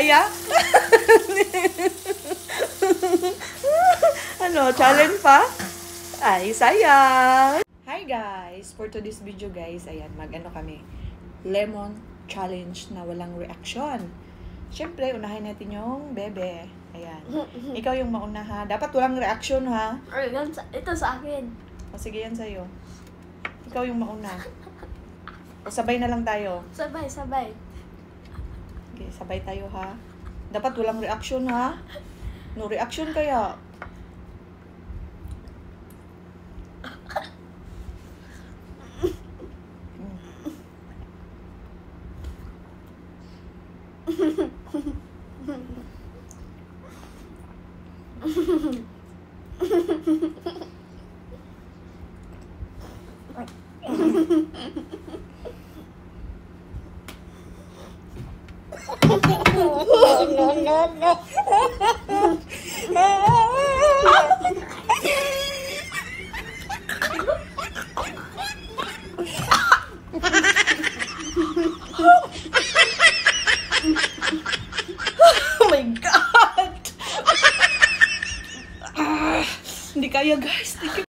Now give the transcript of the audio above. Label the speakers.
Speaker 1: saya? Ano, challenge pa? Ay, sayang! Hi guys! For today's video guys, ayan, mag-ano kami. Lemon challenge na walang reaction. Siyempre, unahin natin yung bebe. Ayan. Ikaw yung mauna ha. Dapat walang reaction ha.
Speaker 2: Ito sa akin.
Speaker 1: O sige yan sa'yo. Ikaw yung mauna. O sabay na lang tayo.
Speaker 2: Sabay.
Speaker 1: Okay, sabay tayo ha. Dapat walang reaction ha. No reaction kaya. Oh my God! Hindi kaya guys.